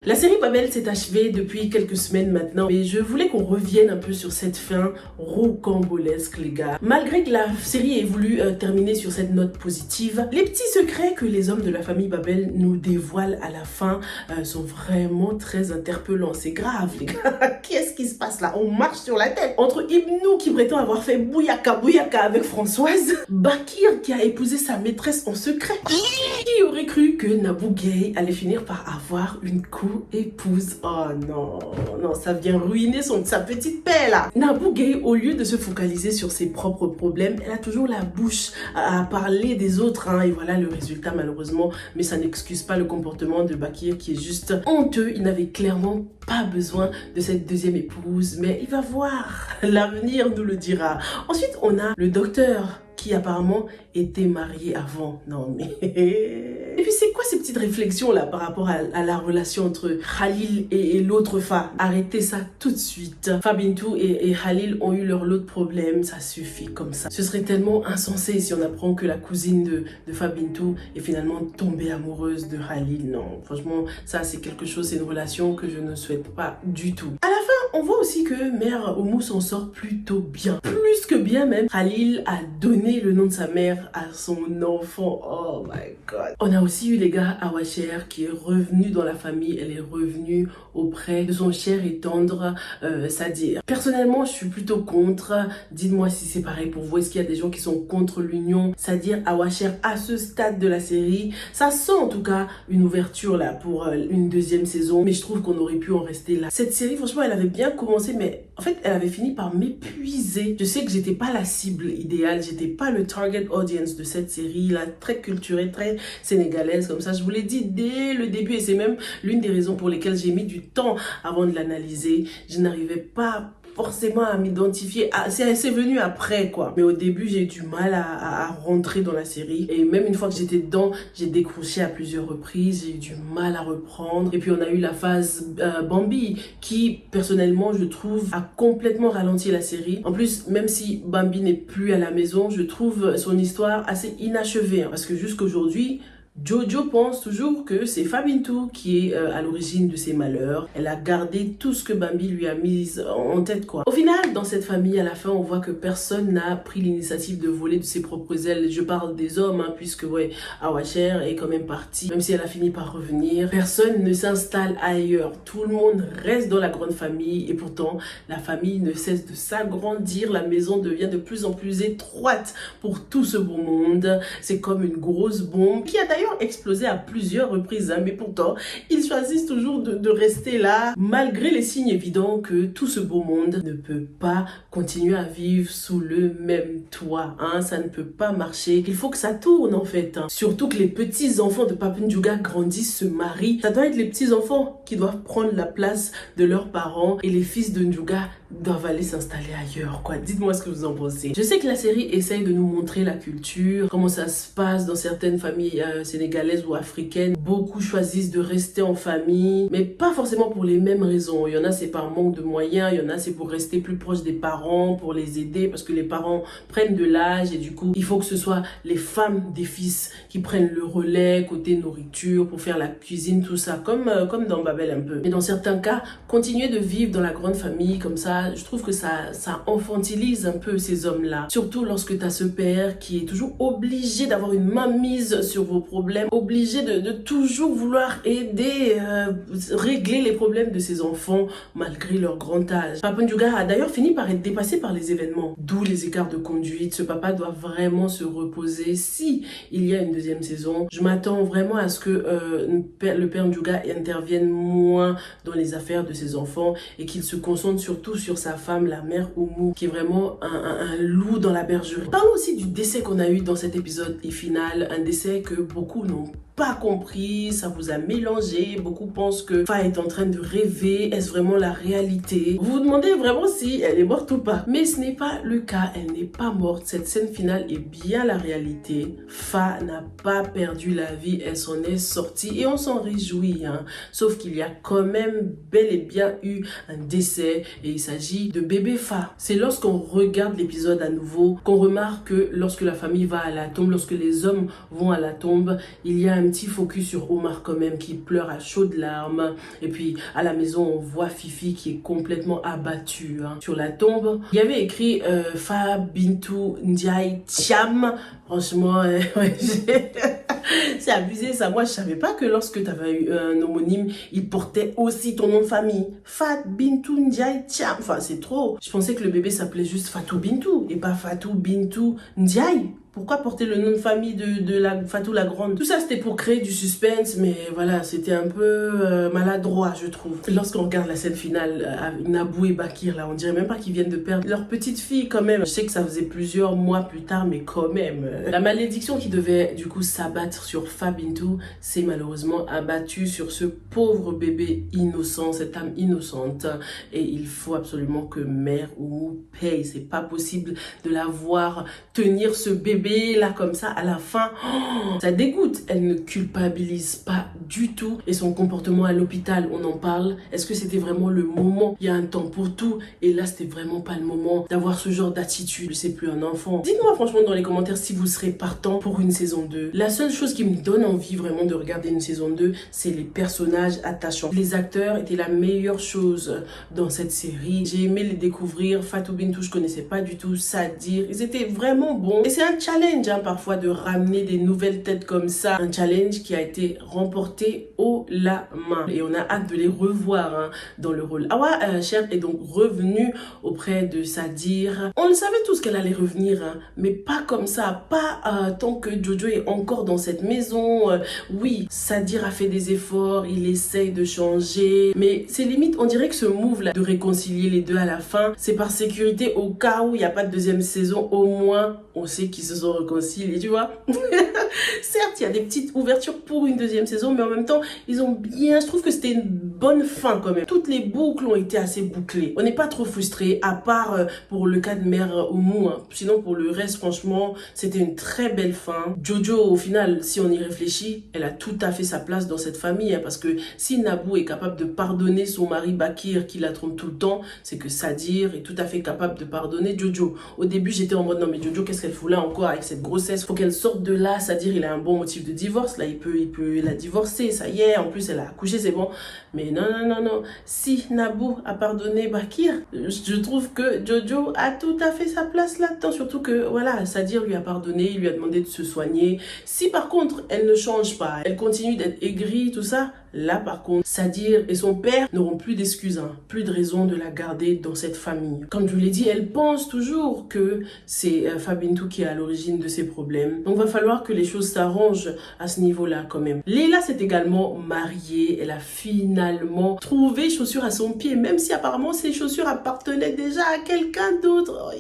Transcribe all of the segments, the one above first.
La série Babel s'est achevée depuis quelques semaines maintenant, mais je voulais qu'on revienne un peu sur cette fin rocambolesque, les gars. Malgré que la série ait voulu terminer sur cette note positive, les petits secrets que les hommes de la famille Babel nous dévoilent à la fin sont vraiment très interpellants. C'est grave, les gars. Qu'est-ce qui se passe là? On marche sur la tête. Entre Ibnou qui prétend avoir fait bouyaka avec Françoise, Bakir qui a épousé sa maîtresse en secret. Qui aurait cru que Nabou Gay allait finir par avoir une co-épouse? Oh non, non, ça vient ruiner sa petite paix là. Nabou Gay, au lieu de se focaliser sur ses propres problèmes, elle a toujours la bouche à parler des autres, hein, et voilà le résultat malheureusement. Mais ça n'excuse pas le comportement de Bakir qui est juste honteux. Il n'avait clairement pas besoin de cette deuxième épouse, mais il va voir. L'avenir nous le dira. Ensuite, on a le docteur qui apparemment était marié avant. Non mais... Et puis c'est quoi ces petites réflexions là par rapport à la relation entre Khalil et l'autre femme? Arrêtez ça tout de suite. Fabintou et Khalil ont eu leur lot de problèmes, ça suffit comme ça. Ce serait tellement insensé si on apprend que la cousine de Fabintou est finalement tombée amoureuse de Khalil. Non, franchement, ça c'est quelque chose, c'est une relation que je ne souhaite pas du tout. À la fin, on voit aussi que Mère Oumou s'en sort plutôt bien. Plus que bien même. Khalil a donné le nom de sa mère à son enfant. Oh my god. On a aussi eu les gars Awacher qui est revenu dans la famille. Elle est revenue auprès de son cher et tendre Sadir. Personnellement, je suis plutôt contre. Dites-moi si c'est pareil pour vous. Est-ce qu'il y a des gens qui sont contre l'union Sadir Awacher à ce stade de la série? Ça sent en tout cas une ouverture là pour une deuxième saison. Mais je trouve qu'on aurait pu en rester là. Cette série, franchement, elle avait bien commencé, mais en fait, elle avait fini par m'épuiser. Je sais que j'étais pas la cible idéale, j'étais pas le target audience de cette série là, très culturelle, très sénégalaise comme ça. Je vous l'ai dit dès le début et c'est même l'une des raisons pour lesquelles j'ai mis du temps avant de l'analyser. Je n'arrivais pas forcément à m'identifier. C'est venu après quoi. Mais au début, j'ai eu du mal à rentrer dans la série. Et même une fois que j'étais dedans, j'ai décroché à plusieurs reprises. J'ai eu du mal à reprendre. Et puis on a eu la phase Bambi qui, personnellement, je trouve, a complètement ralenti la série. En plus, même si Bambi n'est plus à la maison, je trouve son histoire assez inachevée. Hein, parce que jusqu'aujourd'hui, Jojo pense toujours que c'est Fabintou qui est à l'origine de ses malheurs. Elle a gardé tout ce que Bambi lui a mis en tête quoi. Au final, dans cette famille, à la fin, on voit que personne n'a pris l'initiative de voler de ses propres ailes. Je parle des hommes, hein, puisque ouais, Awacher est quand même partie, même si elle a fini par revenir. Personne ne s'installe ailleurs. Tout le monde reste dans la grande famille et pourtant, la famille ne cesse de s'agrandir. La maison devient de plus en plus étroite pour tout ce beau monde. C'est comme une grosse bombe qui a d'ailleurs explosé à plusieurs reprises, hein, mais pourtant ils choisissent toujours de rester là malgré les signes évidents que tout ce beau monde ne peut pas continuer à vivre sous le même toit, hein, ça ne peut pas marcher, il faut que ça tourne en fait, hein. Surtout que les petits enfants de Pape Ndiouga grandissent, se marient, ça doit être les petits enfants qui doivent prendre la place de leurs parents et les fils de Ndiouga doivent aller s'installer ailleurs quoi. Dites-moi ce que vous en pensez. Je sais que la série essaye de nous montrer la culture, comment ça se passe dans certaines familles sénégalaises ou africaines. Beaucoup choisissent de rester en famille, mais pas forcément pour les mêmes raisons. Il y en a c'est par manque de moyens, il y en a c'est pour rester plus proche des parents, pour les aider parce que les parents prennent de l'âge et du coup il faut que ce soit les femmes des fils qui prennent le relais côté nourriture pour faire la cuisine, tout ça, comme dans Babel un peu. Mais dans certains cas, continuer de vivre dans la grande famille comme ça, je trouve que ça infantilise un peu ces hommes-là. Surtout lorsque tu as ce père qui est toujours obligé d'avoir une main mise sur vos problèmes, obligé de toujours vouloir aider, régler les problèmes de ses enfants malgré leur grand âge. Pape Ndiouga a d'ailleurs fini par être dépassé par les événements, d'où les écarts de conduite. Ce papa doit vraiment se reposer si il y a une deuxième saison. Je m'attends vraiment à ce que le père Ndiouga intervienne moins dans les affaires de ses enfants et qu'il se concentre surtout sur sa femme, la mère Oumou, qui est vraiment un loup dans la bergerie. Parlons aussi du décès qu'on a eu dans cet épisode et final, un décès que beaucoup n'ont pas compris, ça vous a mélangé, beaucoup pensent que Fa est en train de rêver, est-ce vraiment la réalité? Vous vous demandez vraiment si elle est morte ou pas, mais ce n'est pas le cas, elle n'est pas morte, cette scène finale est bien la réalité. Fa n'a pas perdu la vie, elle s'en est sortie et on s'en réjouit, hein. Sauf qu'il y a quand même bel et bien eu un décès et il s'agit de bébé Fa. C'est lorsqu'on regarde l'épisode à nouveau qu'on remarque que lorsque la famille va à la tombe, lorsque les hommes vont à la tombe, il y a un un petit focus sur Omar quand même, qui pleure à chaudes larmes. Et puis à la maison, on voit Fifi qui est complètement abattue sur la tombe. Il y avait écrit Fa Bintou Ndiaye Thiam. Franchement, ouais, c'est abusé ça. Moi, je savais pas que lorsque tu avais eu un homonyme, il portait aussi ton nom de famille. Fat Bintou Ndiaye Thiam. Enfin, c'est trop. Je pensais que le bébé s'appelait juste Fatou Bintou et pas Fatou Bintou Ndiaye. Pourquoi porter le nom de famille de la Fatou la Grande? Tout ça, c'était pour créer du suspense, mais voilà, c'était un peu maladroit, je trouve. Lorsqu'on regarde la scène finale, Nabou et Bakir, là, on dirait même pas qu'ils viennent de perdre leur petite fille, quand même. Je sais que ça faisait plusieurs mois plus tard, mais quand même. La malédiction qui devait, du coup, s'abattre sur Fa Bintou s'est malheureusement abattue sur ce pauvre bébé innocent, cette âme innocente. Et il faut absolument que mère Oumou paye. C'est pas possible de la voir tenir ce bébé là comme ça à la fin. Oh, ça dégoûte. Elle ne culpabilise pas du tout. Et son comportement à l'hôpital, on en parle. Est-ce que c'était vraiment le moment? Il y a un temps pour tout. Et là, c'était vraiment pas le moment d'avoir ce genre d'attitude. C'est plus un enfant. Dites-moi franchement dans les commentaires si vous serez partant pour une saison 2. La seule chose qui me donne envie vraiment de regarder une saison 2, c'est les personnages attachants. Les acteurs étaient la meilleure chose dans cette série. J'ai aimé les découvrir. Fatou Bintou, je connaissais pas du tout. Sadir, ils étaient vraiment bons. Et c'est un challenge parfois de ramener des nouvelles têtes comme ça. Un challenge qui a été remporté haut la main. Et on a hâte de les revoir dans le rôle. Awa Cher est donc revenue auprès de Sadir. On le savait tous qu'elle allait revenir, mais pas comme ça. Pas tant que Jojo est encore dans cette maison. Oui, Sadir a fait des efforts, il essaye de changer. Mais c'est limite, on dirait que ce move là de réconcilier les deux à la fin, c'est par sécurité au cas où il n'y a pas de deuxième saison. Au moins, on sait qu'ils se sont réconciliés, tu vois. Certes, il y a des petites ouvertures pour une deuxième saison, mais en même temps, ils ont bien... Je trouve que c'était une bonne fin quand même. Toutes les boucles ont été assez bouclées. On n'est pas trop frustrés, à part pour le cas de mère Oumou. Sinon, pour le reste, franchement, c'était une très belle fin. Jojo, au final, si on y réfléchit, elle a tout à fait sa place dans cette famille. Parce que si Nabou est capable de pardonner son mari Bakir qui la trompe tout le temps, c'est que Sadir est tout à fait capable de pardonner Jojo. Au début, j'étais en mode, non mais Jojo, qu'est-ce qu'elle fout là encore avec cette grossesse? Faut qu'elle sorte de là. Sadir, il a un bon motif de divorce. Là, il peut la divorcer. Ça y est, en plus, elle a accouché, c'est bon. Mais non, non, non, non. Si Nabou a pardonné Bakir, je trouve que Jojo a tout à fait sa place là-dedans. Surtout que, voilà, Sadir lui a pardonné, il lui a demandé de se soigner. Si par contre, elle ne change pas, elle continue d'être aigrie, tout ça, là par contre, Sadir et son père n'auront plus d'excuses, plus de raison de la garder dans cette famille. Comme je vous l'ai dit, elle pense toujours que c'est Fa Bintou qui est à l'origine de ses problèmes. Donc, il va falloir que les choses s'arrangent à ce niveau-là quand même. Leila s'est également mariée. Elle a finalement trouvé chaussures à son pied, même si apparemment ces chaussures appartenaient déjà à quelqu'un d'autre.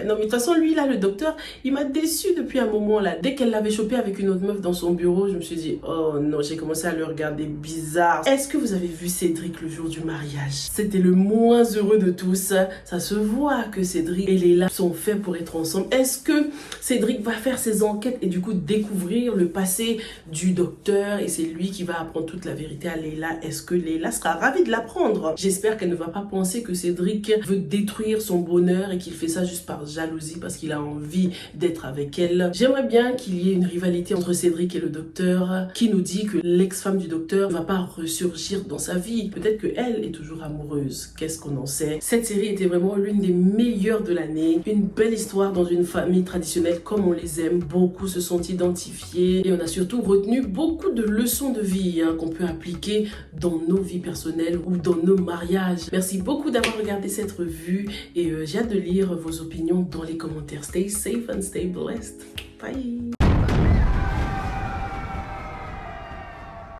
Non, mais de toute façon, lui là, le docteur, il m'a déçu depuis un moment là. Dès qu'elle l'avait chopé avec une autre meuf dans son bureau, je me suis dit, oh non, j'ai commencé à le regarder bizarre. Est-ce que vous avez vu Cédric le jour du mariage? C'était le moins heureux de tous. Ça se voit que Cédric et Leila sont faits pour être ensemble. Est-ce que Cédric va faire ses enquêtes et du coup découvrir le passé du docteur et c'est lui qui va apprendre toute la vérité à Leila? Est-ce que Leila sera ravie de l'apprendre? J'espère qu'elle ne va pas penser que Cédric veut détruire son bonheur et qu'il fait ça juste par jalousie parce qu'il a envie d'être avec elle. J'aimerais bien qu'il y ait une rivalité entre Cédric et le docteur qui nous dit que l'ex-femme du docteur ne va pas ressurgir dans sa vie. Peut-être qu'elle est toujours amoureuse. Qu'est-ce qu'on en sait? Cette série était vraiment l'une des meilleures de l'année. Une belle histoire dans une famille traditionnelle comme on les aime. Beaucoup se sont identifiés et on a surtout retenu beaucoup de leçons de vie qu'on peut appliquer dans nos vies personnelles ou dans nos mariages. Merci beaucoup d'avoir regardé cette revue et j'ai hâte de lire vos opinions dans les commentaires. Stay safe and stay blessed. Bye!